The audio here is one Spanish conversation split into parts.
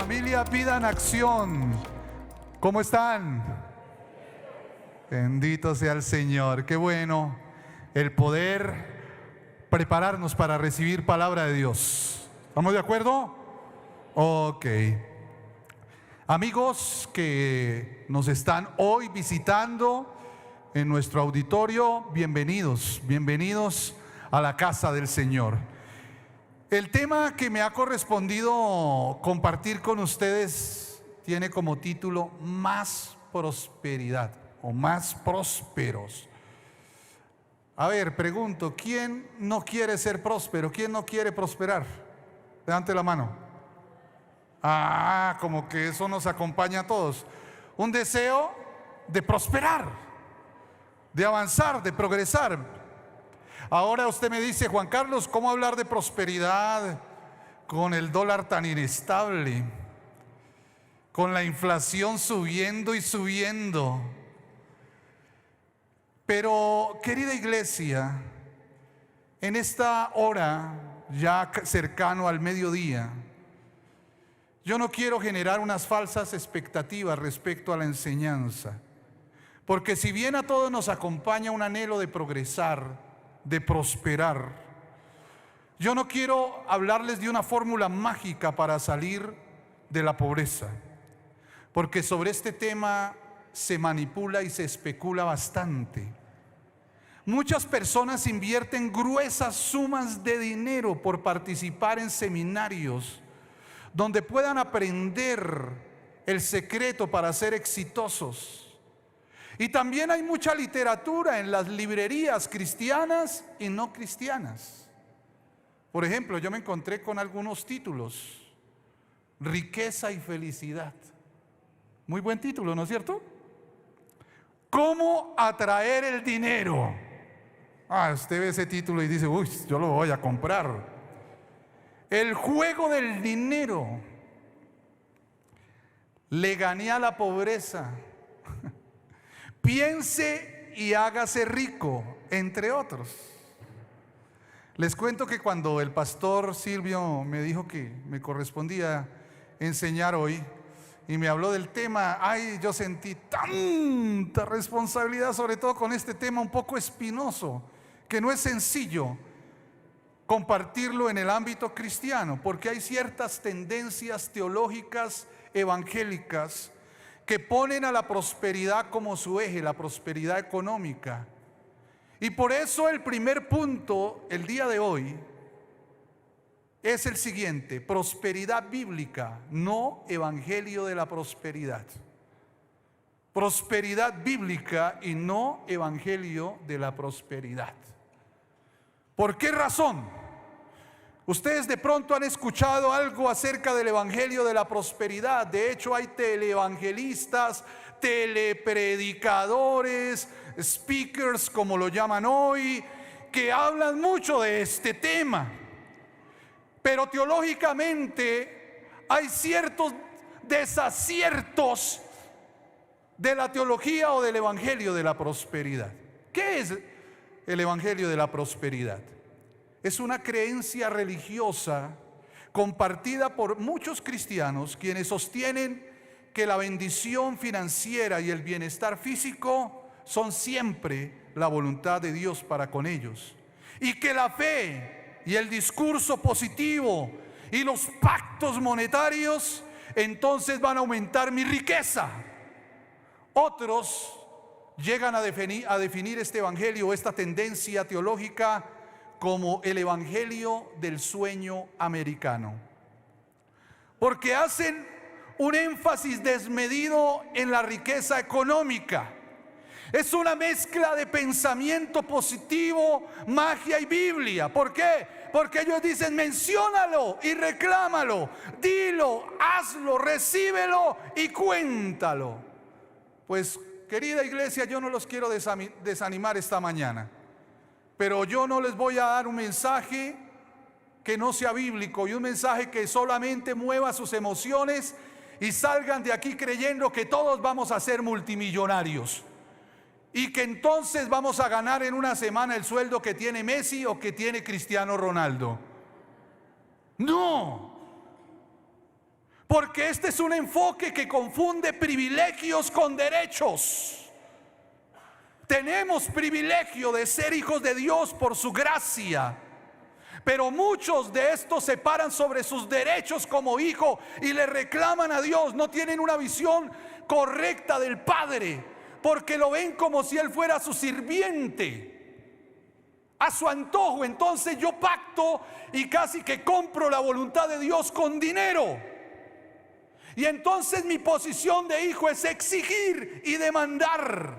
Familia Vida en Acción, ¿cómo están? Bendito sea el Señor. Qué bueno el poder prepararnos para recibir palabra de Dios. ¿Estamos de acuerdo? Ok. Amigos que nos están hoy visitando en nuestro auditorio, bienvenidos, bienvenidos a la casa del Señor. El tema que me ha correspondido compartir con ustedes tiene como título Más prosperidad o más prósperos. A ver, pregunto, ¿quién no quiere ser próspero? ¿Quién no quiere prosperar? Levante la mano. Como que eso nos acompaña a todos. Un deseo de prosperar, de avanzar, de progresar. Ahora usted me dice, Juan Carlos, ¿cómo hablar de prosperidad con el dólar tan inestable? Con la inflación subiendo y subiendo. Pero, querida iglesia, en esta hora, ya cercano al mediodía, yo no quiero generar unas falsas expectativas respecto a la enseñanza. Porque si bien a todos nos acompaña un anhelo de progresar, de prosperar, yo no quiero hablarles de una fórmula mágica para salir de la pobreza, porque sobre este tema se manipula y se especula bastante. Muchas personas invierten gruesas sumas de dinero por participar en seminarios donde puedan aprender el secreto para ser exitosos. Y también hay mucha literatura en las librerías cristianas y no cristianas. Por ejemplo, yo me encontré con algunos títulos: Riqueza y felicidad. Muy buen título, ¿no es cierto? ¿Cómo atraer el dinero? Usted ve ese título y dice, uy, yo lo voy a comprar. El juego del dinero. Le gané a la pobreza. Piense y hágase rico, entre otros. Les cuento que cuando el pastor Silvio me dijo que me correspondía enseñar hoy y me habló del tema, yo sentí tanta responsabilidad, sobre todo con este tema un poco espinoso, que no es sencillo compartirlo en el ámbito cristiano, porque hay ciertas tendencias teológicas evangélicas que ponen a la prosperidad como su eje, la prosperidad económica. Y por eso el primer punto el día de hoy es el siguiente: prosperidad bíblica, no evangelio de la prosperidad. Prosperidad bíblica y no evangelio de la prosperidad. ¿Por qué razón? Ustedes de pronto han escuchado algo acerca del evangelio de la prosperidad. De hecho, hay teleevangelistas, telepredicadores, speakers, como lo llaman hoy, que hablan mucho de este tema. Pero teológicamente hay ciertos desaciertos de la teología o del evangelio de la prosperidad. ¿Qué es el evangelio de la prosperidad? Es una creencia religiosa compartida por muchos cristianos, quienes sostienen que la bendición financiera y el bienestar físico son siempre la voluntad de Dios para con ellos, y que la fe y el discurso positivo y los pactos monetarios entonces van a aumentar mi riqueza. Otros llegan a definir este evangelio, esta tendencia teológica, como el evangelio del sueño americano, porque hacen un énfasis desmedido en la riqueza económica. Es una mezcla de pensamiento positivo, magia y Biblia. ¿Por qué? Porque ellos dicen, menciónalo y reclámalo, dilo, hazlo, recíbelo y cuéntalo. Pues, querida iglesia, yo no los quiero desanimar esta mañana, pero yo no les voy a dar un mensaje que no sea bíblico y un mensaje que solamente mueva sus emociones y salgan de aquí creyendo que todos vamos a ser multimillonarios y que entonces vamos a ganar en una semana el sueldo que tiene Messi o que tiene Cristiano Ronaldo. No, Porque este es un enfoque que confunde privilegios con derechos. Tenemos privilegio de ser hijos de Dios por su gracia, pero muchos de estos se paran sobre sus derechos como hijo y le reclaman a Dios. No tienen una visión correcta del Padre, porque lo ven como si Él fuera su sirviente, a su antojo. Entonces yo pacto y casi que compro la voluntad de Dios con dinero. Y entonces mi posición de hijo es exigir y demandar,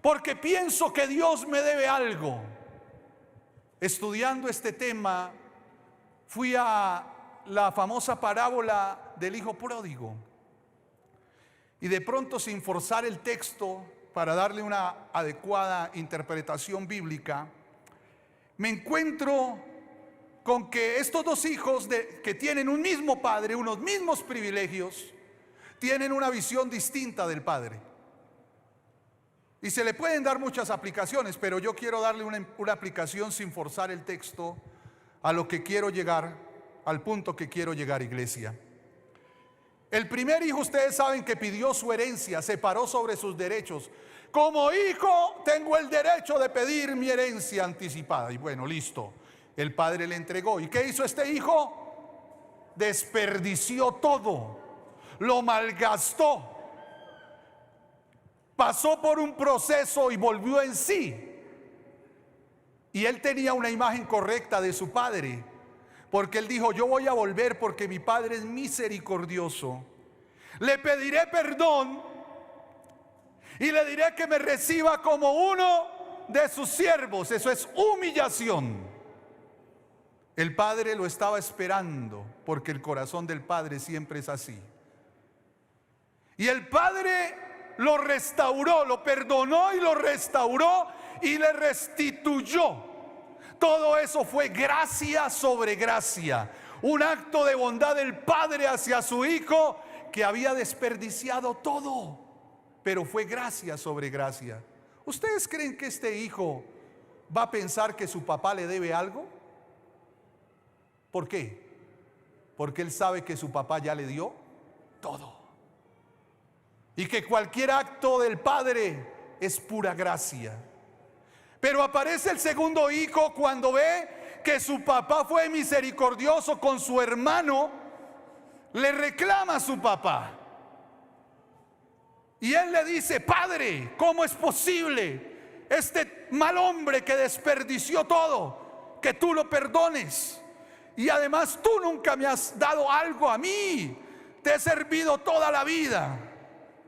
porque pienso que Dios me debe algo. Estudiando este tema, fui a la famosa parábola del hijo pródigo. Y de pronto, sin forzar el texto para darle una adecuada interpretación bíblica, me encuentro con que estos dos hijos que tienen un mismo padre, unos mismos privilegios, tienen una visión distinta del padre. Y se le pueden dar muchas aplicaciones, pero yo quiero darle una aplicación sin forzar el texto a lo que quiero llegar, al punto que quiero llegar, iglesia. El primer hijo, ustedes saben que pidió su herencia, se paró sobre sus derechos. Como hijo tengo el derecho de pedir mi herencia anticipada. Y bueno, listo, el padre le entregó. ¿Y qué hizo este hijo? Desperdició todo, lo malgastó. Pasó por un proceso y volvió en sí. Y él tenía una imagen correcta de su padre, porque él dijo: yo voy a volver porque mi padre es misericordioso. Le pediré perdón y le diré que me reciba como uno de sus siervos. Eso es humillación. El padre lo estaba esperando, porque el corazón del padre siempre es así. Y el padre lo restauró, lo perdonó y lo restauró y le restituyó. Todo eso fue gracia sobre gracia, un acto de bondad del padre hacia su hijo que había desperdiciado todo, pero fue gracia sobre gracia. ¿Ustedes creen que este hijo va a pensar que su papá le debe algo? ¿Por qué? Porque él sabe que su papá ya le dio todo, y que cualquier acto del padre es pura gracia. Pero aparece el segundo hijo cuando ve que su papá fue misericordioso con su hermano, le reclama a su papá. Y él le dice: padre, ¿cómo es posible este mal hombre que desperdició todo, que tú lo perdones? Y además tú nunca me has dado algo a mí, te he servido toda la vida.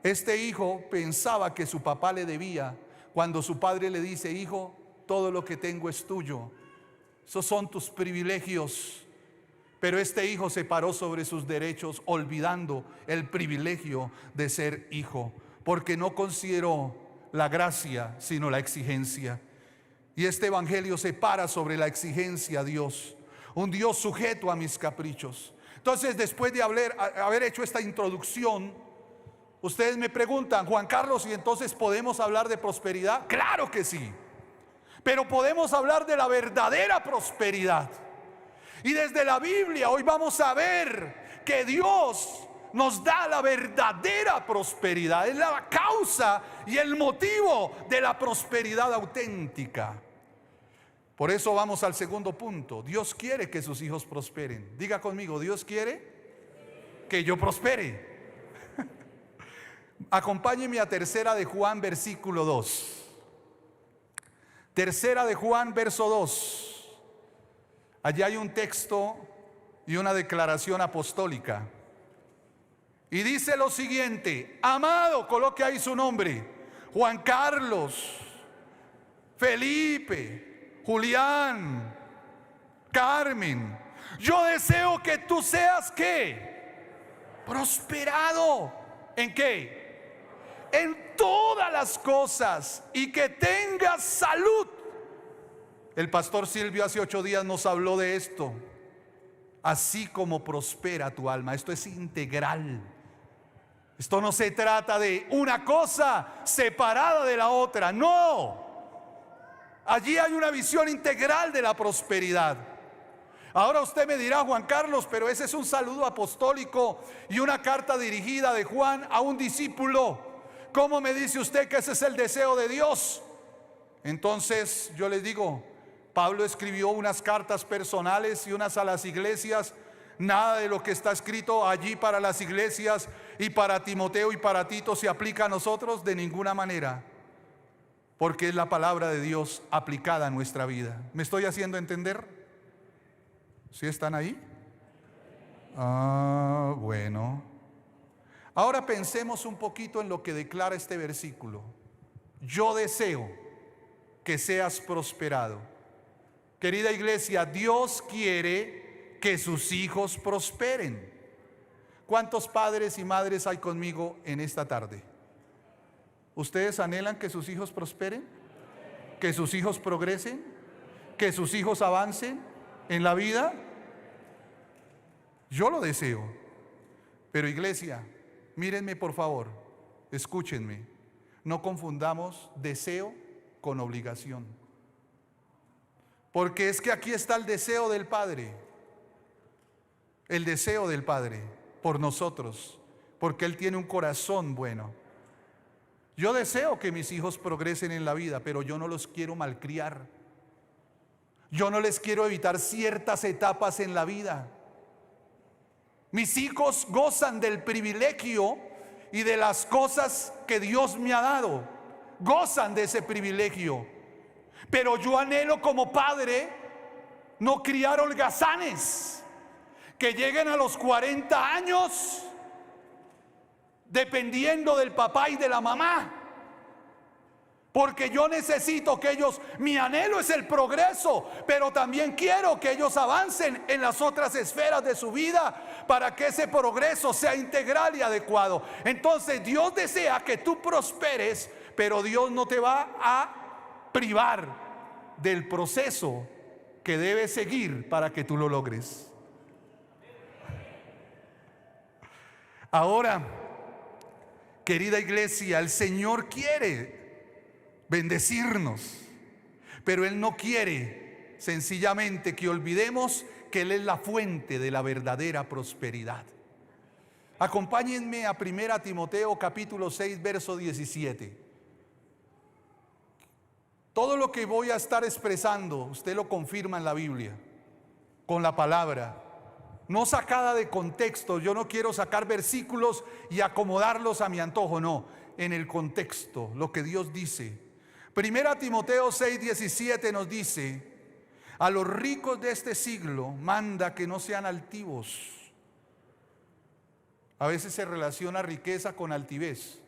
Este hijo pensaba que su papá le debía, cuando su padre le dice: hijo, todo lo que tengo es tuyo, esos son tus privilegios. Pero este hijo se paró sobre sus derechos, olvidando el privilegio de ser hijo, porque no consideró la gracia, sino la exigencia. Y este evangelio se para sobre la exigencia a Dios, un Dios sujeto a mis caprichos. Entonces, después de haber hecho esta introducción, ustedes me preguntan: Juan Carlos, ¿y entonces podemos hablar de prosperidad? Claro que sí, pero podemos hablar de la verdadera prosperidad. Y desde la Biblia hoy vamos a ver que Dios nos da la verdadera prosperidad. Es la causa y el motivo de la prosperidad auténtica. Por eso vamos al segundo punto. Dios quiere que sus hijos prosperen. Diga conmigo: Dios quiere que yo prospere. Acompáñeme a Tercera de Juan, versículo 2. Tercera de Juan, verso 2. Allí hay un texto y una declaración apostólica. Y dice lo siguiente: amado, coloque ahí su nombre, Juan Carlos, Felipe, Julián, Carmen, yo deseo que tú seas ¿qué? Prosperado. ¿En qué? En todas las cosas, y que tengas salud. El pastor Silvio hace 8 días nos habló de esto. Así como prospera tu alma. Esto es integral. Esto no se trata de una cosa separada de la otra. No. Allí hay una visión integral de la prosperidad. Ahora usted me dirá: Juan Carlos, pero ese es un saludo apostólico y una carta dirigida de Juan a un discípulo. ¿Cómo me dice usted que ese es el deseo de Dios? Entonces yo les digo, Pablo escribió unas cartas personales y unas a las iglesias. Nada de lo que está escrito allí para las iglesias y para Timoteo y para Tito se aplica a nosotros de ninguna manera, porque es la palabra de Dios aplicada a nuestra vida. ¿Me estoy haciendo entender? ¿Sí están ahí? Bueno. Ahora pensemos un poquito en lo que declara este versículo. Yo deseo que seas prosperado. Querida iglesia, Dios quiere que sus hijos prosperen. ¿Cuántos padres y madres hay conmigo en esta tarde? ¿Ustedes anhelan que sus hijos prosperen? ¿Que sus hijos progresen? ¿Que sus hijos avancen en la vida? Yo lo deseo. Pero iglesia, mírenme por favor, escúchenme. No confundamos deseo con obligación. Porque es que aquí está el deseo del Padre. El deseo del Padre por nosotros, porque Él tiene un corazón bueno. Yo deseo que mis hijos progresen en la vida, pero yo no los quiero malcriar. Yo no les quiero evitar ciertas etapas en la vida. Mis hijos gozan del privilegio y de las cosas que Dios me ha dado. Gozan de ese privilegio. Pero yo anhelo como padre no criar holgazanes que lleguen a los 40 años dependiendo del papá y de la mamá. Porque yo necesito que ellos, mi anhelo es el progreso, pero también quiero que ellos avancen en las otras esferas de su vida para que ese progreso sea integral y adecuado. Entonces Dios desea que tú prosperes, pero Dios no te va a privar del proceso que debes seguir para que tú lo logres. Ahora, querida iglesia, el Señor quiere bendecirnos, pero Él no quiere sencillamente que olvidemos que Él es la fuente de la verdadera prosperidad. Acompáñenme a 1 Timoteo capítulo 6 verso 17. Todo lo que voy a estar expresando, usted lo confirma en la Biblia, con la palabra. No sacada de contexto. Yo no quiero sacar versículos y acomodarlos a mi antojo, no. En el contexto, lo que Dios dice. 1 Timoteo 6:17 nos dice: a los ricos de este siglo manda que no sean altivos. A veces se relaciona riqueza con altivez,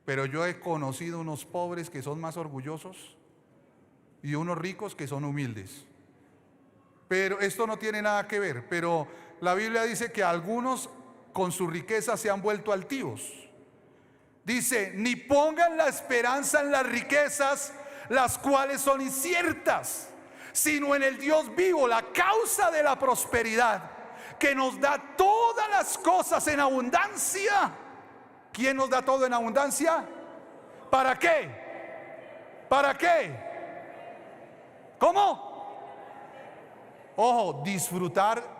pero yo he conocido unos pobres que son más orgullosos y unos ricos que son humildes. Pero esto no tiene nada que ver. Pero la Biblia dice que algunos con su riqueza se han vuelto altivos. Dice: ni pongan la esperanza en las riquezas, las cuales son inciertas, sino en el Dios vivo, la causa de la prosperidad, que nos da todas las cosas en abundancia. ¿Quién nos da todo en abundancia? ¿Para qué? ¿Para qué? ¿Cómo? Ojo, disfrutar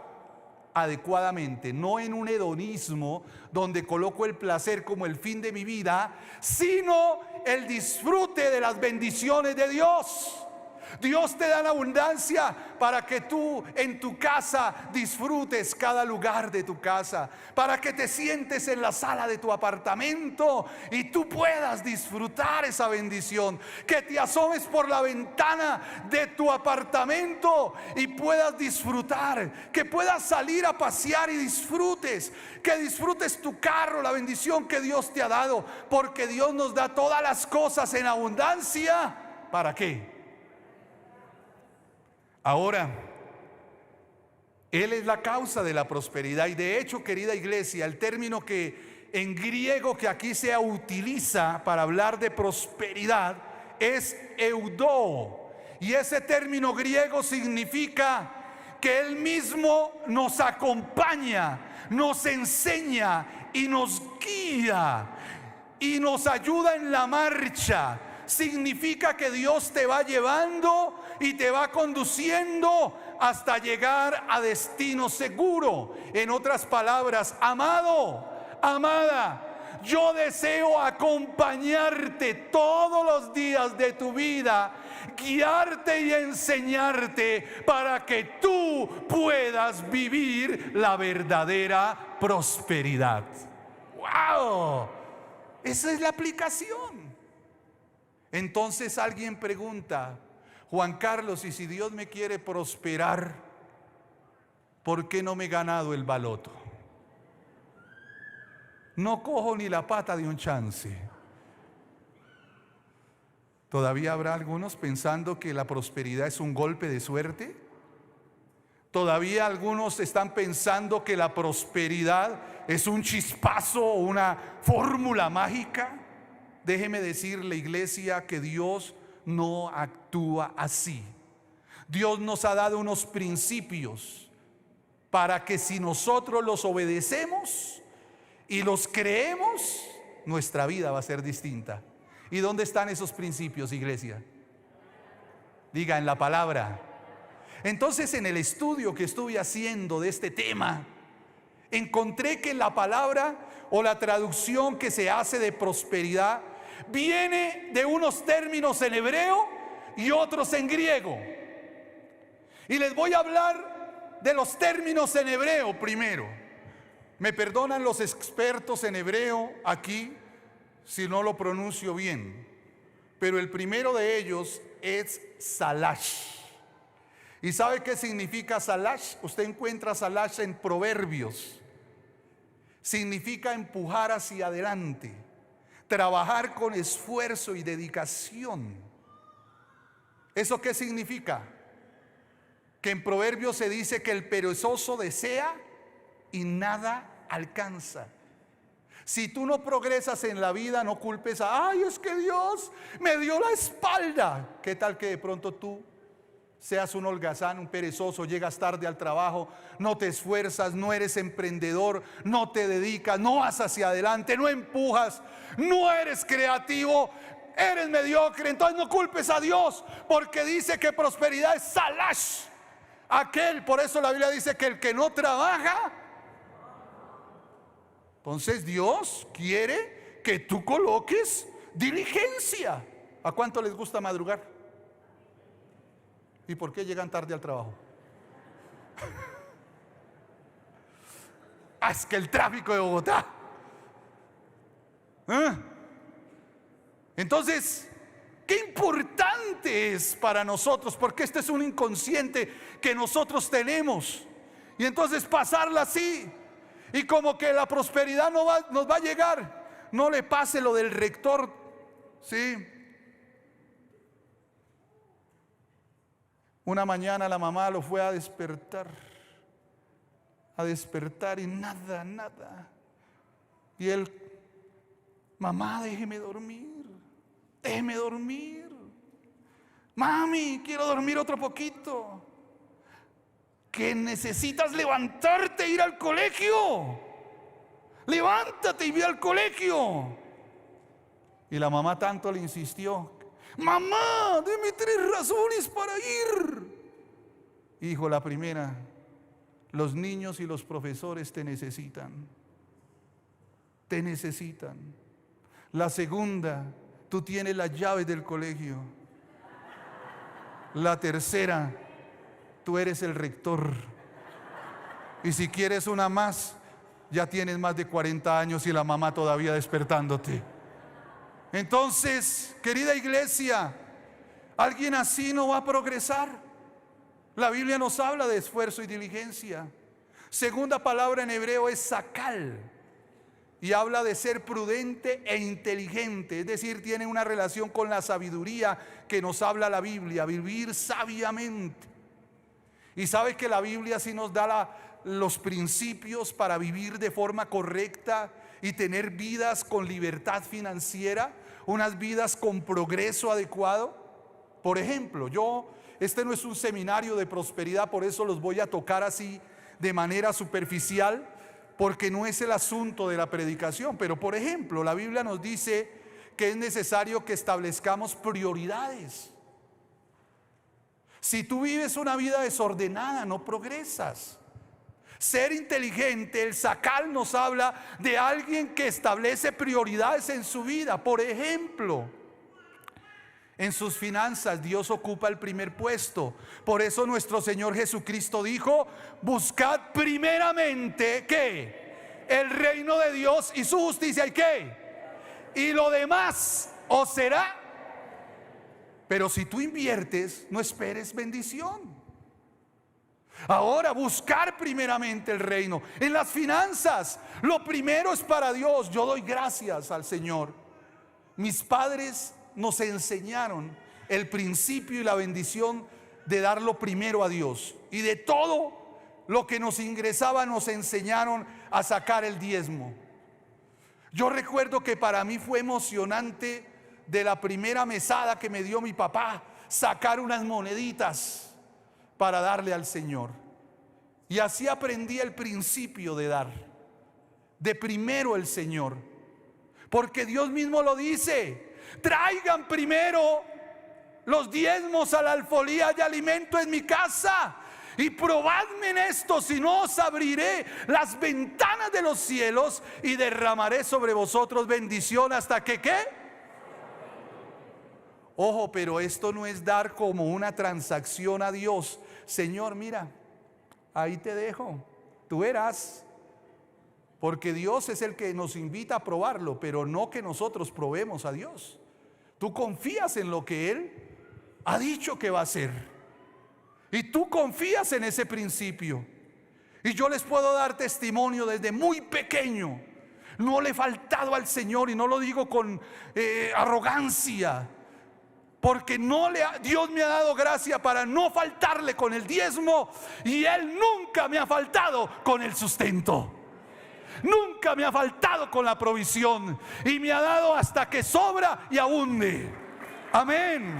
adecuadamente, no en un hedonismo donde coloco el placer como el fin de mi vida, sino el disfrute de las bendiciones de Dios. Dios te da la abundancia para que tú en tu casa disfrutes cada lugar de tu casa, para que te sientes en la sala de tu apartamento y tú puedas disfrutar esa bendición, que te asomes por la ventana de tu apartamento y puedas disfrutar, que puedas salir a pasear y disfrutes, que disfrutes tu carro, la bendición que Dios te ha dado, porque Dios nos da todas las cosas en abundancia. ¿Para qué? Ahora, Él es la causa de la prosperidad. Y de hecho, querida iglesia, el término que en griego que aquí se utiliza para hablar de prosperidad es eudó. Y ese término griego significa que Él mismo nos acompaña, nos enseña y nos guía y nos ayuda en la marcha. significa que Dios te va llevando y te va conduciendo hasta llegar a destino seguro. En otras palabras, amado, amada, yo deseo acompañarte todos los días de tu vida, guiarte y enseñarte para que tú puedas vivir la verdadera prosperidad. ¡Wow! Esa es la aplicación. Entonces alguien pregunta: Juan Carlos, y si Dios me quiere prosperar, ¿por qué no me he ganado el baloto? No cojo ni la pata de un chance. ¿Todavía habrá algunos pensando que la prosperidad es un golpe de suerte? ¿Todavía algunos están pensando que la prosperidad es un chispazo o una fórmula mágica? Déjeme decirle, iglesia, que Dios no actúa así. Dios nos ha dado unos principios para que si nosotros los obedecemos y los creemos, nuestra vida va a ser distinta. ¿Y dónde están esos principios, iglesia? Diga: en la palabra. Entonces, en el estudio que estuve haciendo de este tema, encontré que la palabra o la traducción que se hace de prosperidad viene de unos términos en hebreo y otros en griego. Y les voy a hablar de los términos en hebreo primero. Me perdonan los expertos en hebreo aquí si no lo pronuncio bien, pero el primero de ellos es salash. ¿Y sabe qué significa salash? Usted encuentra salash en Proverbios. Significa empujar hacia adelante, trabajar con esfuerzo y dedicación. ¿Eso qué significa? Que en Proverbios se dice que el perezoso desea y nada alcanza. Si tú no progresas en la vida, no culpes a: ay, es que Dios me dio la espalda. ¿Qué tal que de pronto tú seas un holgazán, un perezoso, llegas tarde al trabajo, no te esfuerzas, no eres emprendedor, no te dedicas, no vas hacia adelante, no empujas, no eres creativo, eres mediocre? Entonces no culpes a Dios, porque dice que prosperidad es salash. Por eso la Biblia dice que el que no trabaja. Entonces Dios quiere que tú coloques diligencia. ¿A cuánto les gusta madrugar? ¿Y por qué llegan tarde al trabajo? Es que el tráfico de Bogotá. Entonces, qué importante es para nosotros, porque este es un inconsciente que nosotros tenemos. Y entonces pasarla así, y como que la prosperidad nos va a llegar. No le pase lo del rector, ¿sí? Una mañana la mamá lo fue a despertar y nada. Y él: mamá, déjeme dormir. Mami, quiero dormir otro poquito. Que necesitas levantarte e ir al colegio. Levántate y ve al colegio. Y la mamá tanto le insistió: mamá, deme 3 razones para ir. Hijo, la primera: los niños y los profesores te necesitan. La segunda: tú tienes las llaves del colegio. La tercera: tú eres el rector. Y si quieres una más, ya tienes más de 40 años y la mamá todavía despertándote. Entonces, querida iglesia, alguien así no va a progresar. La Biblia nos habla de esfuerzo y diligencia. Segunda palabra en hebreo es sakal, y habla de ser prudente e inteligente, es decir, tiene una relación con la sabiduría que nos habla la Biblia, vivir sabiamente. Y sabe que la Biblia sí nos da los principios para vivir de forma correcta y tener vidas con libertad financiera, unas vidas con progreso adecuado. Por ejemplo, este no es un seminario de prosperidad, por eso los voy a tocar así de manera superficial, porque no es el asunto de la predicación. Pero por ejemplo, la Biblia nos dice que es necesario que establezcamos prioridades. Si tú vives una vida desordenada, no progresas. Ser inteligente, el Sacal nos habla de alguien que establece prioridades en su vida. Por ejemplo, en sus finanzas Dios ocupa el primer puesto. Por eso nuestro Señor Jesucristo dijo: buscad primeramente, ¿qué? El reino de Dios y su justicia. ¿Y qué? Y lo demás os será. Pero si tú inviertes, no esperes bendición. Ahora, buscar primeramente el reino. En las finanzas, lo primero es para Dios. Yo doy gracias al Señor. Mis padres nos enseñaron el principio y la bendición de dar lo primero a Dios. Y de todo lo que nos ingresaba nos enseñaron a sacar el diezmo. Yo recuerdo que para mí fue emocionante, de la primera mesada que me dio mi papá, sacar unas moneditas para darle al Señor. Y así aprendí el principio de dar, de primero el Señor, porque Dios mismo lo dice: traigan primero los diezmos al alfolía y alimento en mi casa, y probadme en esto, si no os abriré las ventanas de los cielos y derramaré sobre vosotros bendición hasta que ¿qué? Ojo, pero esto no es dar como una transacción a Dios. Señor, mira, ahí te dejo, tú verás. Porque Dios es el que nos invita a probarlo, pero no que nosotros probemos a Dios. Tú confías en lo que Él ha dicho que va a hacer, y tú confías en ese principio. Y yo les puedo dar testimonio desde muy pequeño. No le he faltado al Señor, y no lo digo con arrogancia, porque Dios me ha dado gracia para no faltarle con el diezmo, y Él nunca me ha faltado con el sustento. Nunca me ha faltado con la provisión, y me ha dado hasta que sobra y abunde. Amén.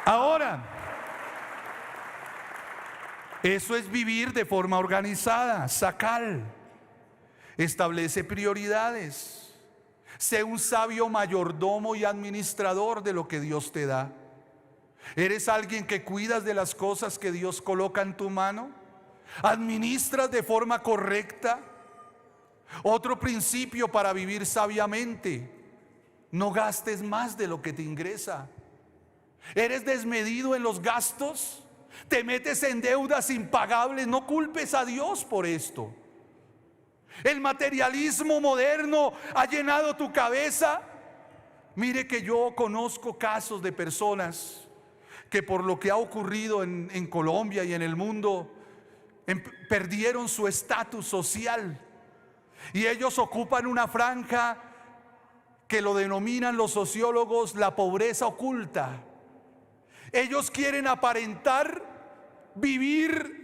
Ahora, eso es vivir de forma organizada. Sacal. Establece prioridades. Sé un sabio mayordomo y administrador de lo que Dios te da. ¿Eres alguien que cuidas de las cosas que Dios coloca en tu mano? ¿Administras de forma correcta? Otro principio para vivir sabiamente: no gastes más de lo que te ingresa. ¿Eres desmedido en los gastos? ¿Te metes en deudas impagables? No culpes a Dios por esto. ¿El materialismo moderno ha llenado tu cabeza? Mire que yo conozco casos de personas que, por lo que ha ocurrido en Colombia y en el mundo, perdieron su estatus social, y ellos ocupan una franja que lo denominan los sociólogos la pobreza oculta. Ellos quieren aparentar vivir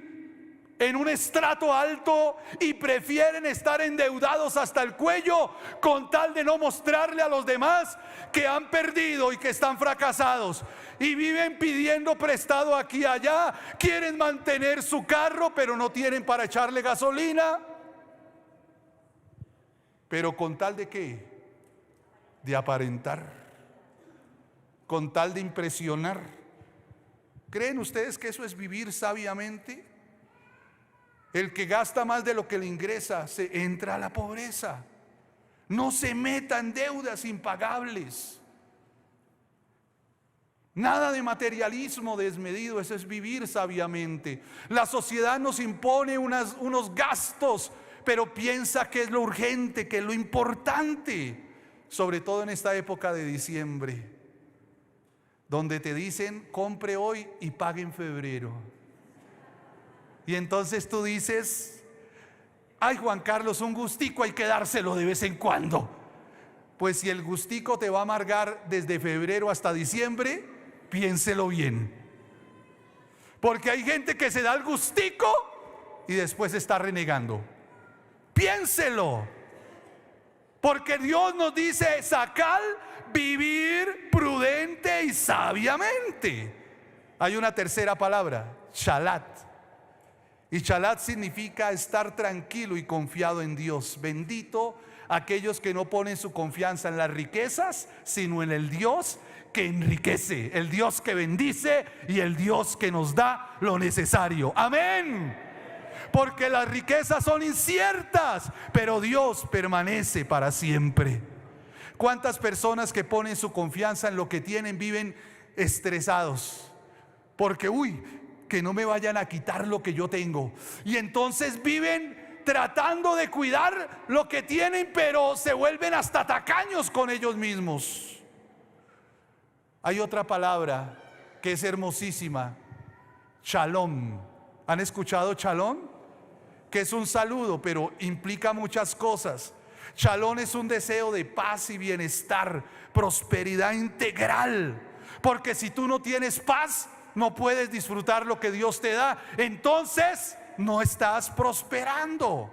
en un estrato alto y prefieren estar endeudados hasta el cuello con tal de no mostrarle a los demás que han perdido y que están fracasados, y viven pidiendo prestado aquí y allá. Quieren mantener su carro, pero no tienen para echarle gasolina. Pero con tal de ¿qué? De aparentar, con tal de impresionar. ¿Creen ustedes que eso es vivir sabiamente? El que gasta más de lo que le ingresa se entra a la pobreza. No se meta en deudas impagables. Nada de materialismo desmedido. Eso es vivir sabiamente. La sociedad nos impone unos gastos, pero piensa que es lo urgente, que es lo importante, sobre todo en esta época de diciembre, donde te dicen: compre hoy y pague en febrero. Y entonces tú dices: ay, Juan Carlos, un gustico hay que dárselo de vez en cuando. Pues si el gustico te va a amargar desde febrero hasta diciembre, piénselo bien. Porque hay gente que se da el gustico y después está renegando. Piénselo. Porque Dios nos dice: Sacal, vivir prudente y sabiamente. Hay una tercera palabra: shalat. Y shalat significa estar tranquilo y confiado en Dios. Bendito aquellos que no ponen su confianza en las riquezas, sino en el Dios que enriquece, el Dios que bendice y el Dios que nos da lo necesario. Amén. Porque las riquezas son inciertas, pero Dios permanece para siempre. ¿Cuántas personas que ponen su confianza en lo que tienen viven estresados? Porque que no me vayan a quitar lo que yo tengo. Y entonces viven tratando de cuidar lo que tienen, pero se vuelven hasta tacaños con ellos mismos. Hay otra palabra que es hermosísima, shalom. ¿Han escuchado shalom? Que es un saludo, pero implica muchas cosas. Shalom es un deseo de paz y bienestar, prosperidad integral. Porque si tú no tienes paz, no puedes disfrutar lo que Dios te da. Entonces no estás prosperando.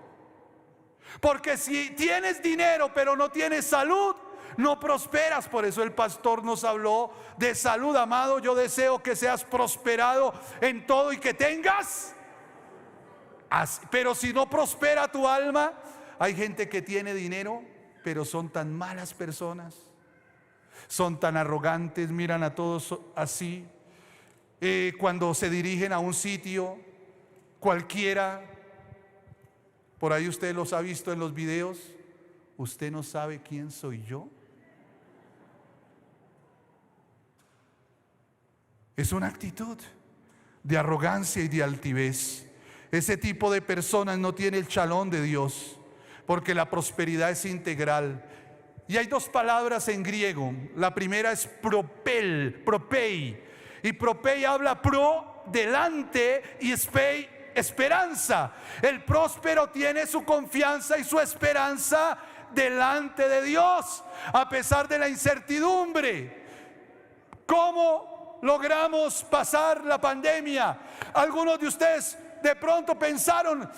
Porque si tienes dinero pero no tienes salud, no prosperas. Por eso el pastor nos habló de salud. Amado, yo deseo que seas prosperado en todo y que tengas. Pero si no prospera tu alma, hay gente que tiene dinero pero son tan malas personas, son tan arrogantes, miran a todos así. Cuando se dirigen a un sitio cualquiera, por ahí usted los ha visto en los videos, usted no sabe quién soy yo. Es una actitud de arrogancia y de altivez. Ese tipo de personas no tiene el shalom de Dios, porque la prosperidad es integral. Y hay dos palabras en griego. La primera es propei. Y propei habla pro, delante, y spei, esperanza. El próspero tiene su confianza y su esperanza delante de Dios, a pesar de la incertidumbre. ¿Cómo logramos pasar la pandemia? Algunos de ustedes de pronto pensaron: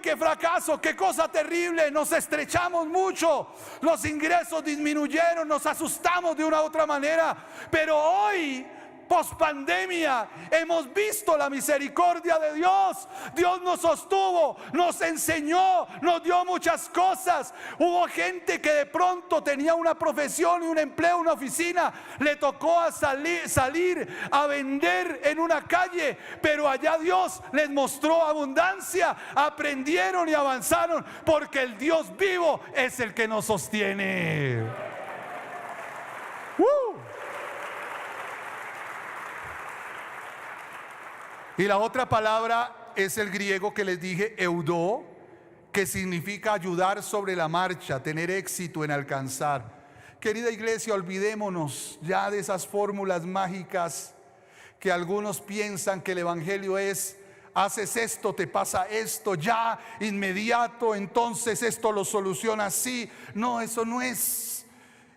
qué fracaso, qué cosa terrible, nos estrechamos mucho, los ingresos disminuyeron, nos asustamos de una u otra manera. Pero hoy, post pandemia, hemos visto la misericordia de Dios. Dios nos sostuvo, nos enseñó, nos dio muchas cosas. Hubo gente que de pronto tenía una profesión y un empleo, una oficina, le tocó salir a vender en una calle, pero allá Dios les mostró abundancia, aprendieron y avanzaron, porque el Dios vivo es el que nos sostiene. Y la otra palabra es el griego que les dije, eudó, que significa ayudar sobre la marcha, tener éxito en alcanzar. Querida iglesia, olvidémonos ya de esas fórmulas mágicas que algunos piensan que el evangelio es: haces esto, te pasa esto, ya, inmediato, entonces esto lo soluciona así. No, eso no es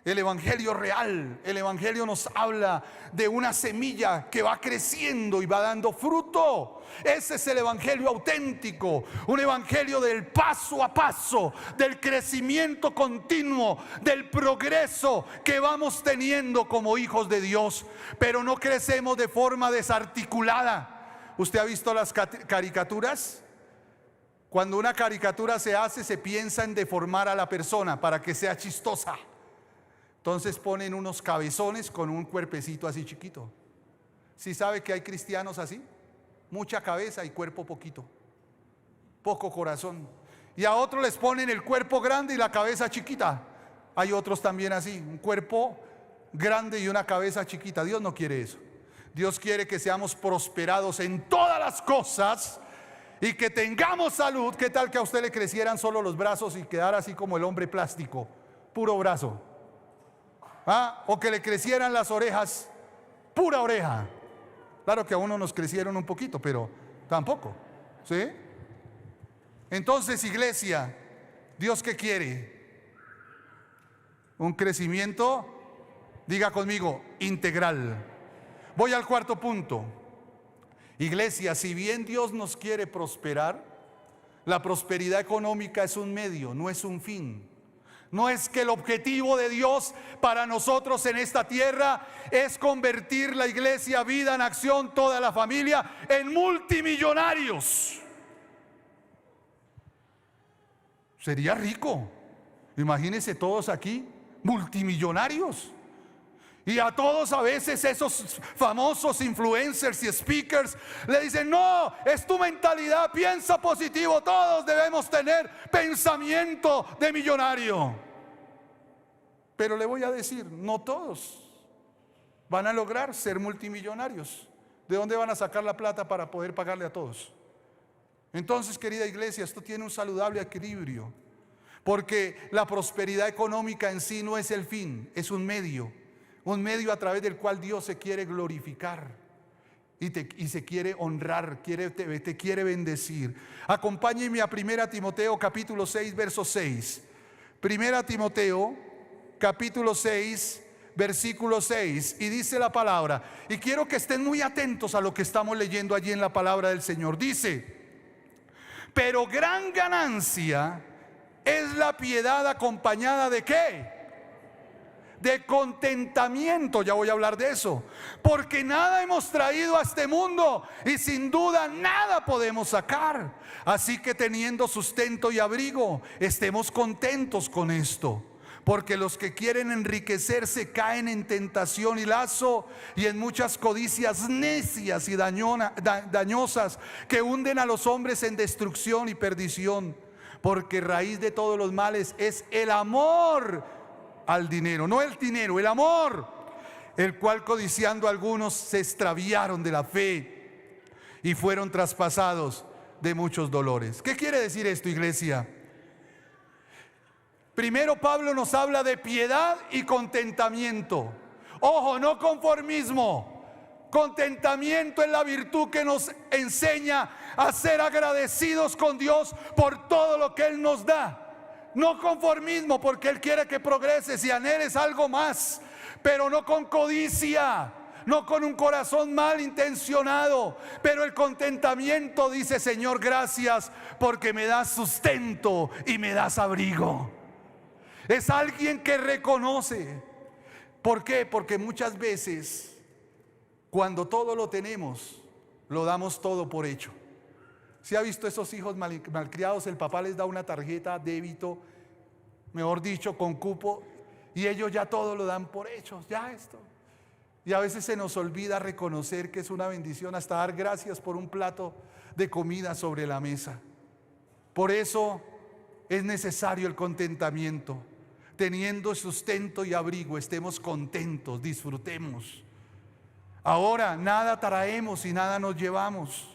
el evangelio real. El evangelio nos habla de una semilla que va creciendo y va dando fruto. Ese es el evangelio auténtico, un evangelio del paso a paso, del crecimiento continuo, del progreso que vamos teniendo como hijos de Dios. Pero no crecemos de forma desarticulada. ¿Usted ha visto las caricaturas? Cuando una caricatura se hace, se piensa en deformar a la persona para que sea chistosa. Entonces ponen unos cabezones con un cuerpecito así chiquito. ¿Sí sabe que hay cristianos así? Mucha cabeza y cuerpo poquito, poco corazón. Y a otros les ponen el cuerpo grande y la cabeza chiquita. Hay otros también así, un cuerpo grande y una cabeza chiquita. Dios no quiere eso. Dios quiere que seamos prosperados en todas las cosas y que tengamos salud. ¿Qué tal que a usted le crecieran solo los brazos y quedara así como el hombre plástico, puro brazo? O que le crecieran las orejas, pura oreja. Claro que a uno nos crecieron un poquito, pero tampoco, ¿sí? Entonces, iglesia, ¿Dios qué quiere? Un crecimiento, diga conmigo, integral. Voy al cuarto punto. Iglesia, si bien Dios nos quiere prosperar, la prosperidad económica es un medio, no es un fin. No es que el objetivo de Dios para nosotros en esta tierra es convertir la iglesia Vida en Acción, toda la familia, en multimillonarios. Sería rico, Imagínense todos aquí, multimillonarios. Y a todos a veces esos famosos influencers y speakers le dicen: no, es tu mentalidad, piensa positivo. Todos debemos tener pensamiento de millonario. Pero le voy a decir, no todos van a lograr ser multimillonarios. ¿De dónde van a sacar la plata para poder pagarle a todos? Entonces, querida iglesia, esto tiene un saludable equilibrio, porque la prosperidad económica en sí no es el fin, es un medio a través del cual Dios se quiere glorificar y se quiere honrar, te quiere bendecir. Acompáñenme a 1 Timoteo capítulo 6, verso 6. 1 Timoteo capítulo 6, versículo 6, y dice la palabra, y quiero que estén muy atentos a lo que estamos leyendo allí en la palabra del Señor. Dice: pero gran ganancia es la piedad acompañada ¿de qué? De contentamiento. Ya voy a hablar de eso, porque nada hemos traído a este mundo y sin duda nada podemos sacar. Así que teniendo sustento y abrigo, estemos contentos con esto. Porque los que quieren enriquecerse caen en tentación y lazo, y en muchas codicias necias y dañosas, que hunden a los hombres en destrucción y perdición. Porque raíz de todos los males es el amor al dinero, no el dinero, el amor, el cual codiciando algunos se extraviaron de la fe y fueron traspasados de muchos dolores. ¿Qué quiere decir esto, iglesia? Primero, Pablo nos habla de piedad y contentamiento. Ojo, no conformismo. Contentamiento es la virtud que nos enseña a ser agradecidos con Dios por todo lo que Él nos da. No conformismo, porque Él quiere que progreses y anheles algo más, pero no con codicia, no con un corazón malintencionado. Pero el contentamiento dice: Señor, gracias porque me das sustento y me das abrigo. Es alguien que reconoce. ¿Por qué? Porque muchas veces, cuando todo lo tenemos, lo damos todo por hecho. ¿Se ha visto esos hijos malcriados? El papá les da una tarjeta débito, mejor dicho, con cupo, y ellos ya todo lo dan por hecho. Ya esto. Y a veces se nos olvida reconocer que es una bendición, hasta dar gracias por un plato de comida sobre la mesa. Por eso es necesario el contentamiento. Teniendo sustento y abrigo, estemos contentos, disfrutemos. Ahora, nada traemos y nada nos llevamos.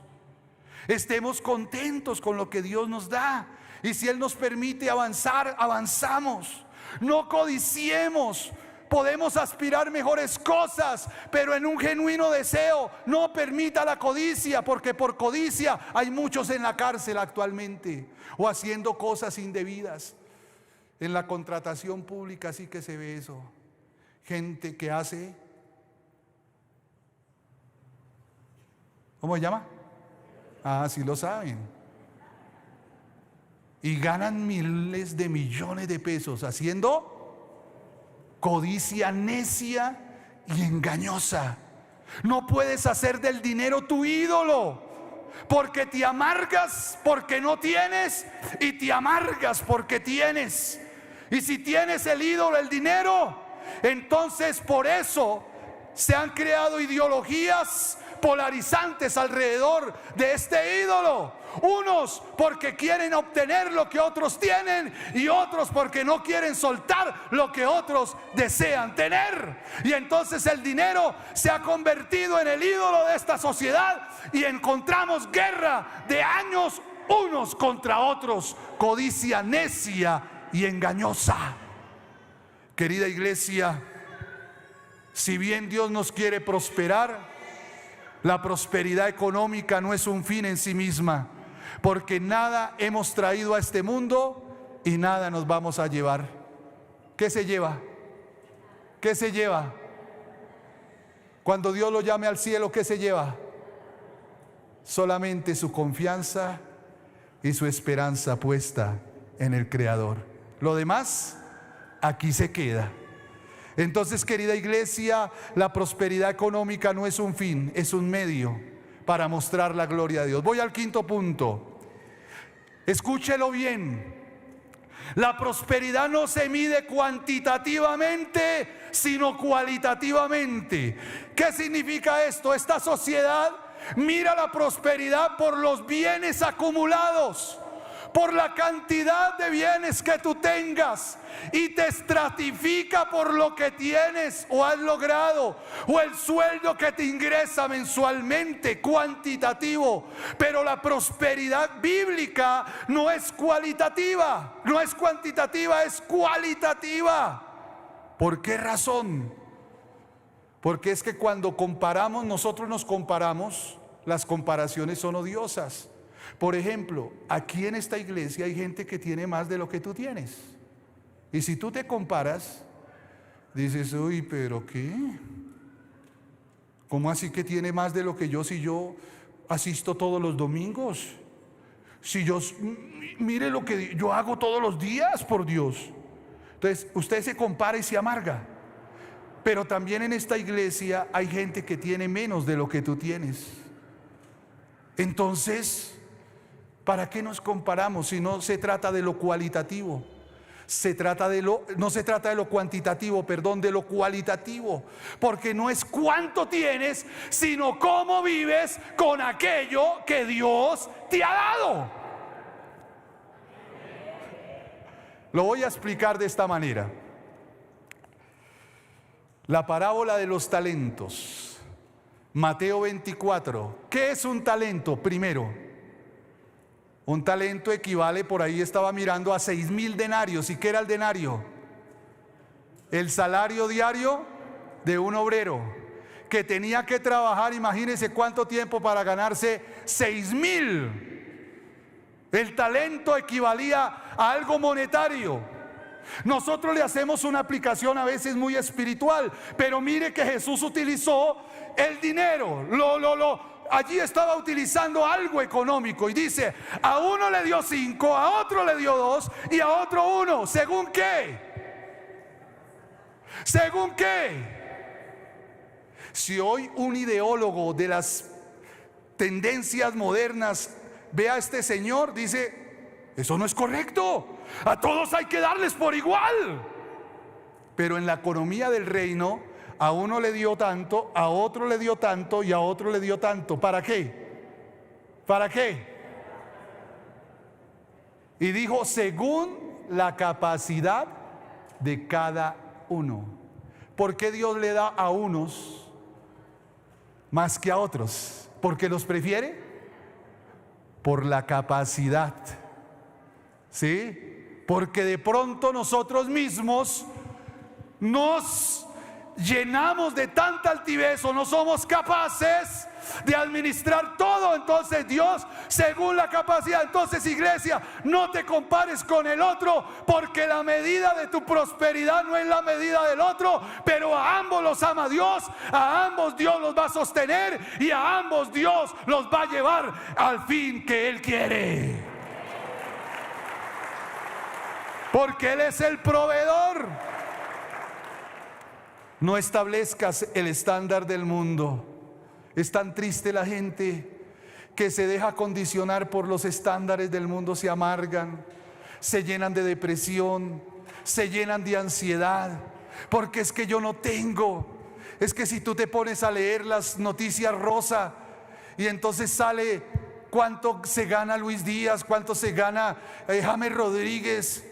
Estemos contentos con lo que Dios nos da, y si Él nos permite avanzar, avanzamos. No codiciemos. Podemos aspirar mejores cosas, pero en un genuino deseo. No permita la codicia, porque por codicia hay muchos en la cárcel actualmente, o haciendo cosas indebidas. En la contratación pública sí que se ve eso. Gente que hace, ¿cómo se llama? Ah, sí lo saben. Y ganan miles de millones de pesos haciendo codicia necia y engañosa. No puedes hacer del dinero tu ídolo, porque te amargas porque no tienes y te amargas porque tienes. Y si tienes el ídolo, el dinero, entonces por eso se han creado ideologías polarizantes alrededor de este ídolo. Unos porque quieren obtener lo que otros tienen, y otros porque no quieren soltar lo que otros desean tener. Y entonces el dinero se ha convertido en el ídolo de esta sociedad, y encontramos guerra de años unos contra otros, codicia necia y engañosa. Querida iglesia, si bien Dios nos quiere prosperar, la prosperidad económica no es un fin en sí misma, porque nada hemos traído a este mundo y nada nos vamos a llevar. ¿Qué se lleva? ¿Qué se lleva? Cuando Dios lo llame al cielo, ¿qué se lleva? Solamente su confianza y su esperanza puesta en el Creador. Lo demás aquí se queda. Entonces, querida iglesia, la prosperidad económica no es un fin, es un medio para mostrar la gloria de Dios. Voy al quinto punto. Escúchelo bien. La prosperidad no se mide cuantitativamente, sino cualitativamente. ¿Qué significa esto? Esta sociedad mira la prosperidad por los bienes acumulados, por la cantidad de bienes que tú tengas, y te estratifica por lo que tienes o has logrado, o el sueldo que te ingresa mensualmente, cuantitativo. Pero la prosperidad bíblica no es cualitativa, no es cuantitativa, es cualitativa. ¿Por qué razón? Porque es que cuando comparamos, nosotros nos comparamos, las comparaciones son odiosas. Por ejemplo, aquí en esta iglesia hay gente que tiene más de lo que tú tienes. Y si tú te comparas, dices, uy, pero ¿qué? ¿Cómo así que tiene más de lo que yo, si yo asisto todos los domingos? Si yo, mire lo que yo hago todos los días, por Dios. Entonces, usted se compara y se amarga. Pero también en esta iglesia hay gente que tiene menos de lo que tú tienes. Entonces, ¿para qué nos comparamos si no se trata de lo cualitativo? No se trata de lo cuantitativo, perdón, de lo cualitativo. Porque no es cuánto tienes, sino cómo vives con aquello que Dios te ha dado. Lo voy a explicar de esta manera. La parábola de los talentos, Mateo 24. ¿Qué es un talento? Primero, un talento equivale, por ahí estaba mirando, a 6,000 denarios. ¿Y qué era el denario? El salario diario de un obrero que tenía que trabajar, imagínense cuánto tiempo para ganarse 6,000. El talento equivalía a algo monetario. Nosotros le hacemos una aplicación a veces muy espiritual, pero mire que Jesús utilizó el dinero, allí estaba utilizando algo económico, y dice, a uno le dio 5, a otro le dio 2 y a otro 1. ¿Según qué? ¿Según qué? Si hoy un ideólogo de las tendencias modernas ve a este señor, dice, eso no es correcto, a todos hay que darles por igual. Pero en la economía del reino, a uno le dio tanto, a otro le dio tanto y a otro le dio tanto. ¿Para qué? ¿Para qué? Y dijo, según la capacidad de cada uno. ¿Por qué Dios le da a unos más que a otros? ¿Porque los prefiere? Por la capacidad. ¿Sí? Porque de pronto nosotros mismos nos llenamos de tanta altivez o no somos capaces de administrar todo. Entonces Dios, según la capacidad. Entonces, iglesia, no te compares con el otro, porque la medida de tu prosperidad no es la medida del otro. Pero a ambos los ama Dios, a ambos Dios los va a sostener y a ambos Dios los va a llevar al fin que Él quiere. Porque Él es el proveedor. No establezcas el estándar del mundo. Es tan triste la gente que se deja condicionar por los estándares del mundo, se amargan, se llenan de depresión, se llenan de ansiedad, porque es que yo no tengo. Es que si tú te pones a leer las noticias rosa, y entonces sale cuánto se gana Luis Díaz, cuánto se gana James Rodríguez.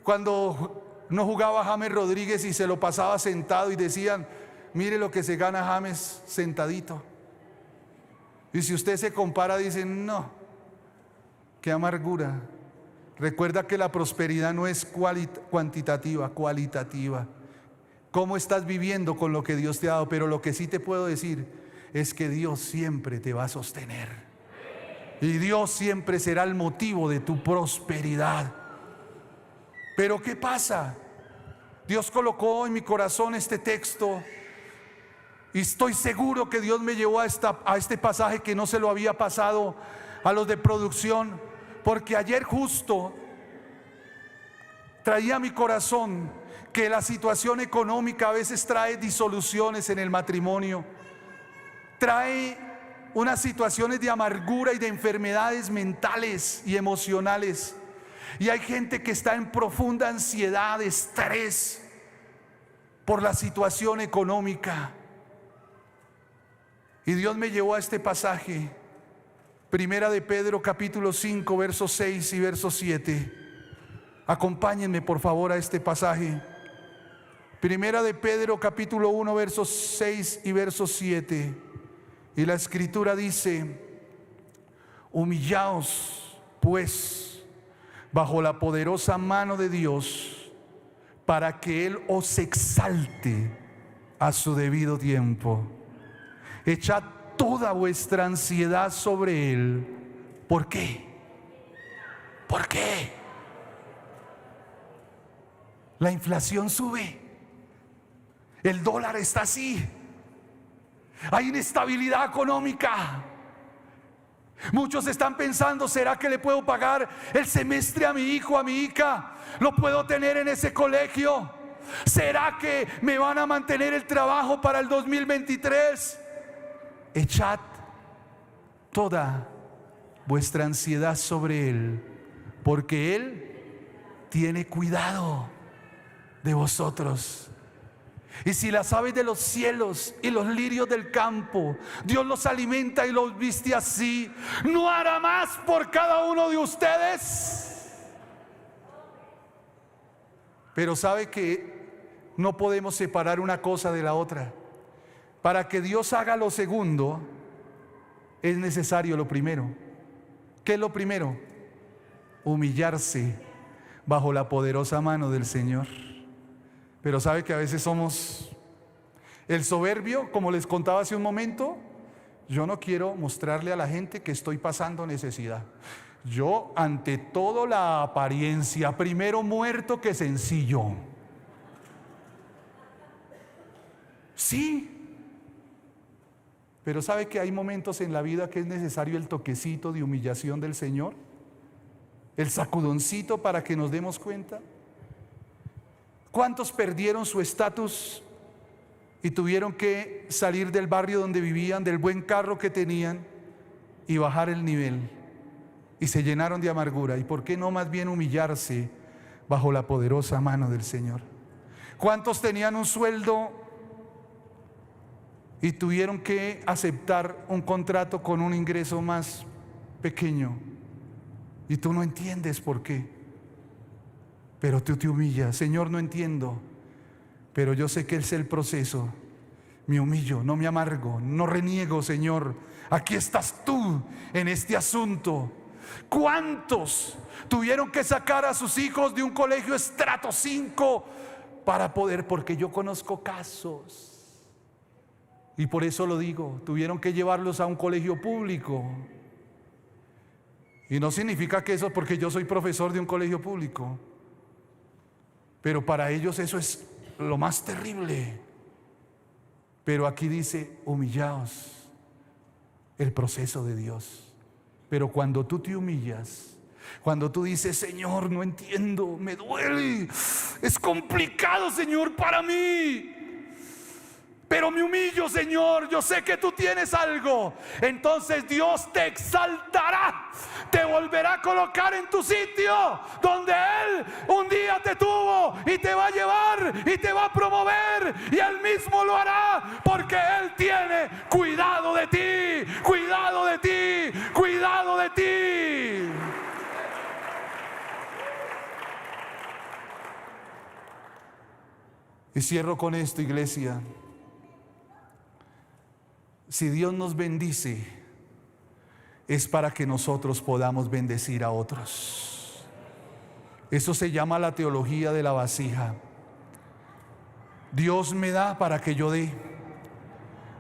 Cuando no jugaba James Rodríguez y se lo pasaba sentado, y decían, mire lo que se gana James sentadito. Y si usted se compara, dicen, no, qué amargura. Recuerda que la prosperidad no es cuantitativa, cualitativa. ¿Cómo estás viviendo con lo que Dios te ha dado? Pero lo que sí te puedo decir es que Dios siempre te va a sostener. Y Dios siempre será el motivo de tu prosperidad. Pero ¿qué pasa? Dios colocó en mi corazón este texto, y estoy seguro que Dios me llevó a este pasaje que no se lo había pasado a los de producción, porque ayer justo traía a mi corazón que la situación económica a veces trae disoluciones en el matrimonio, trae unas situaciones de amargura y de enfermedades mentales y emocionales. Y hay gente que está en profunda ansiedad, estrés por la situación económica. Y Dios me llevó a este pasaje, Primera de Pedro capítulo 5 versos 6 y verso 7. Acompáñenme por favor a este pasaje. Primera de Pedro capítulo 1 versos 6 y verso 7. Y la escritura dice: humillaos pues bajo la poderosa mano de Dios, para que Él os exalte a su debido tiempo. Echad toda vuestra ansiedad sobre Él. ¿Por qué? ¿Por qué? La inflación sube. El dólar está así. Hay inestabilidad económica. Muchos están pensando: ¿será que le puedo pagar el semestre a mi hijo, a mi hija? ¿Lo puedo tener en ese colegio? ¿Será que me van a mantener el trabajo para el 2023? Echad toda vuestra ansiedad sobre Él, porque Él tiene cuidado de vosotros. Y si las aves de los cielos y los lirios del campo Dios los alimenta y los viste así, ¿no hará más por cada uno de ustedes? Pero sabe que no podemos separar una cosa de la otra. Para que Dios haga lo segundo, es necesario lo primero. ¿Qué es lo primero? Humillarse bajo la poderosa mano del Señor. Pero sabe que a veces somos el soberbio, como les contaba hace un momento. Yo no quiero mostrarle a la gente que estoy pasando necesidad. Yo, ante todo, la apariencia, primero muerto que sencillo. Sí. Pero ¿sabe que hay momentos en la vida que es necesario el toquecito de humillación del Señor? El sacudoncito para que nos demos cuenta. ¿Cuántos perdieron su estatus y tuvieron que salir del barrio donde vivían, del buen carro que tenían, y bajar el nivel? Y se llenaron de amargura. ¿Y por qué no más bien humillarse bajo la poderosa mano del Señor? ¿Cuántos tenían un sueldo y tuvieron que aceptar un contrato con un ingreso más pequeño? Y tú no entiendes por qué, pero tú te humillas. Señor, no entiendo, pero yo sé que es el proceso. Me humillo, no me amargo, no reniego. Señor, aquí estás tú en este asunto. ¿Cuántos tuvieron que sacar a sus hijos de un colegio estrato 5 para poder? Porque yo conozco casos. Y por eso lo digo, tuvieron que llevarlos a un colegio público. Y no significa que eso es porque yo soy profesor de un colegio público. Pero para ellos eso es lo más terrible. Pero aquí dice: humillaos, el proceso de Dios. Pero cuando tú te humillas, cuando tú dices: Señor, no entiendo, me duele, es complicado, Señor, para mí, pero me humillo, Señor, yo sé que tú tienes algo. Entonces Dios te exaltará, te volverá a colocar en tu sitio donde Él un día te tuvo, y te va a llevar y te va a promover, y Él mismo lo hará, porque Él tiene cuidado de ti, cuidado de ti, cuidado de ti. Y cierro con esto, iglesia. Si Dios nos bendice, es para que nosotros podamos bendecir a otros. Eso se llama la teología de la vasija. Dios me da para que yo dé.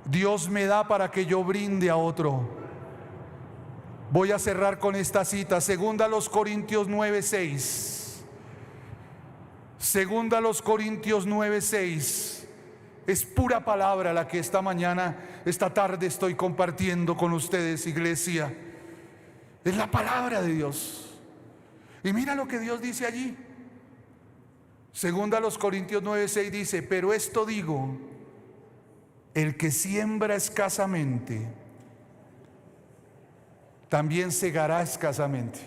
Dios me da para que yo brinde a otro. Voy a cerrar con esta cita, 2 Corintios 9:6. 2 Corintios 9:6. Es pura palabra la que esta tarde estoy compartiendo con ustedes, iglesia. Es la palabra de Dios. Y mira lo que Dios dice allí. 2 Corintios 9:6 dice: pero esto digo, el que siembra escasamente, también segará escasamente.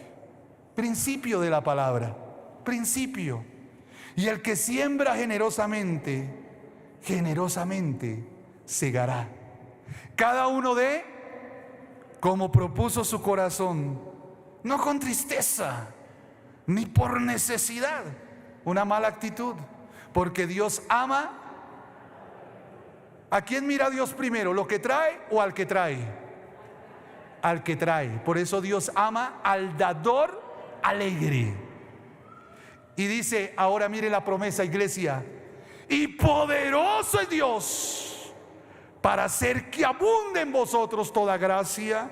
Principio de la palabra. Principio. Y el que siembra generosamente, generosamente segará. Cada uno de como propuso su corazón, no con tristeza, ni por necesidad, una mala actitud, porque Dios ama. ¿A quién mira Dios primero? ¿Lo que trae o al que trae? Al que trae. Por eso Dios ama al dador alegre. Y dice, ahora mire la promesa, iglesia, y poderoso es Dios para hacer que abunde en vosotros toda gracia,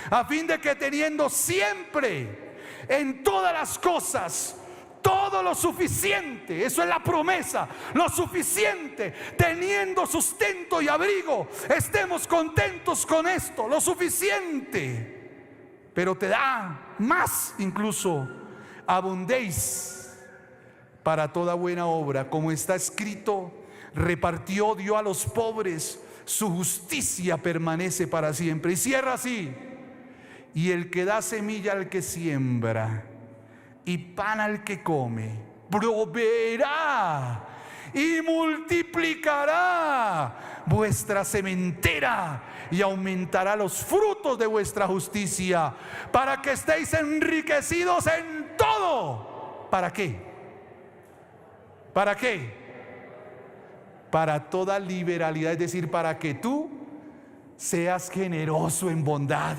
a fin de que teniendo siempre en todas las cosas todo lo suficiente, eso es la promesa, lo suficiente, teniendo sustento y abrigo, estemos contentos con esto, lo suficiente, pero te da más, incluso abundéis para toda buena obra, como está escrito, repartió, dio a los pobres, su justicia permanece para siempre. Y cierra así: y el que da semilla al que siembra y pan al que come, proveerá y multiplicará vuestra sementera y aumentará los frutos de vuestra justicia, para que estéis enriquecidos en todo. ¿Para qué? ¿Para qué? Para toda liberalidad, es decir, para que tú seas generoso en bondad,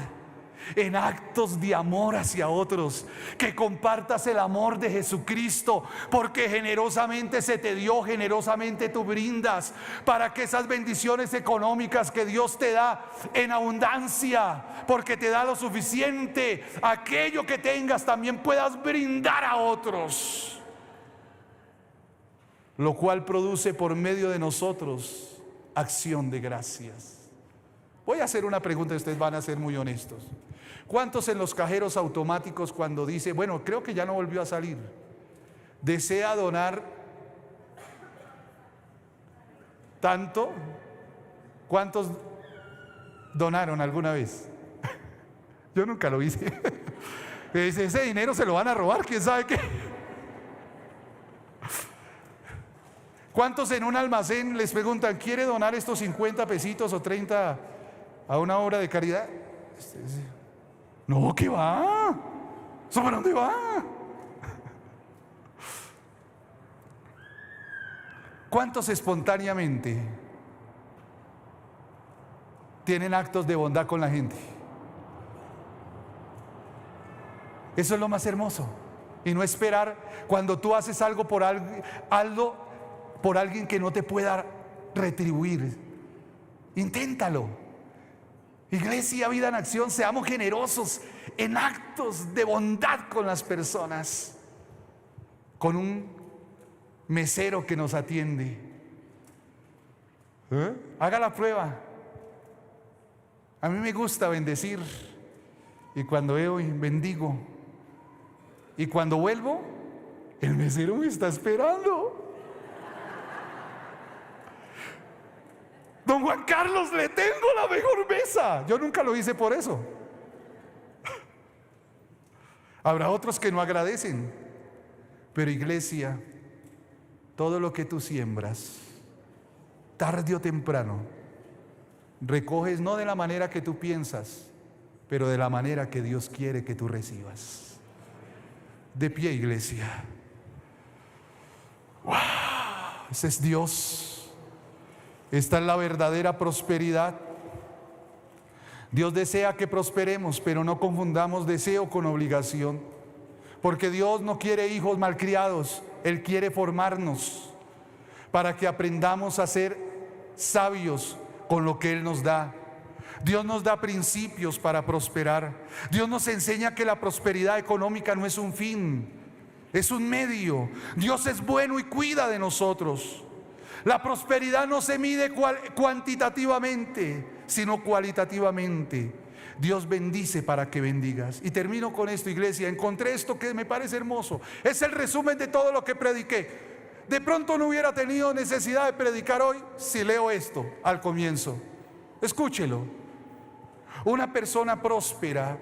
en actos de amor hacia otros, que compartas el amor de Jesucristo, porque generosamente se te dio, generosamente tú brindas, para que esas bendiciones económicas que Dios te da en abundancia, porque te da lo suficiente, aquello que tengas también puedas brindar a otros, lo cual produce por medio de nosotros acción de gracias. Voy a hacer una pregunta y ustedes van a ser muy honestos. ¿Cuántos en los cajeros automáticos, cuando dice, bueno, creo que ya no volvió a salir, desea donar tanto? ¿Cuántos donaron alguna vez? Yo nunca lo hice. Dice, ese dinero se lo van a robar, quién sabe qué. ¿Cuántos en un almacén les preguntan, ¿quiere donar estos 50 pesitos o 30 a una obra de caridad? No, ¿qué va? ¿Eso para dónde va? ¿Cuántos espontáneamente tienen actos de bondad con la gente? Eso es lo más hermoso. Y no esperar cuando tú haces algo por alguien que no te pueda retribuir. Inténtalo. Iglesia Vida en Acción, seamos generosos en actos de bondad con las personas, con un mesero que nos atiende. Haga la prueba. A mí me gusta bendecir, y cuando veo bendigo, y cuando vuelvo el mesero me está esperando. Don Juan Carlos, le tengo la mejor mesa. Yo nunca lo hice por eso. Habrá otros que no agradecen, pero iglesia, todo lo que tú siembras, tarde o temprano, recoges no de la manera que tú piensas, pero de la manera que Dios quiere que tú recibas. De pie, iglesia. ¡Wow! Ese es Dios. Esta es la verdadera prosperidad. Dios desea que prosperemos, pero no confundamos deseo con obligación, porque Dios no quiere hijos malcriados. Él quiere formarnos para que aprendamos a ser sabios con lo que Él nos da. Dios nos da principios para prosperar. Dios nos enseña que la prosperidad económica no es un fin, es un medio. Dios es bueno y cuida de nosotros. La prosperidad no se mide cuantitativamente, sino cualitativamente. Dios bendice para que bendigas. Y termino con esto, iglesia. Encontré esto que me parece hermoso. Es el resumen de todo lo que prediqué. De pronto no hubiera tenido necesidad de predicar hoy si leo esto al comienzo. Escúchelo. Una persona próspera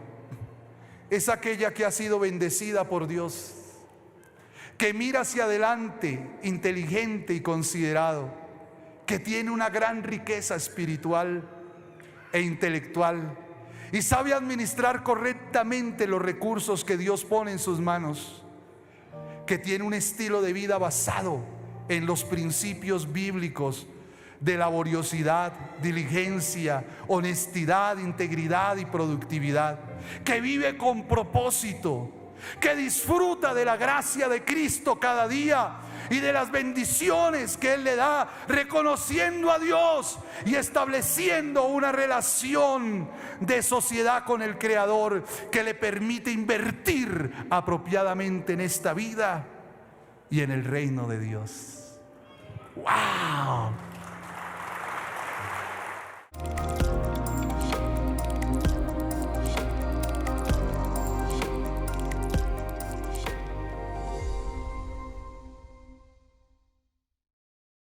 es aquella que ha sido bendecida por Dios, que mira hacia adelante, inteligente y considerado, que tiene una gran riqueza espiritual e intelectual y sabe administrar correctamente los recursos que Dios pone en sus manos, que tiene un estilo de vida basado en los principios bíblicos de laboriosidad, diligencia, honestidad, integridad y productividad, que vive con propósito, que disfruta de la gracia de Cristo cada día y de las bendiciones que Él le da, reconociendo a Dios y estableciendo una relación de sociedad con el Creador que le permite invertir apropiadamente en esta vida y en el reino de Dios. ¡Wow!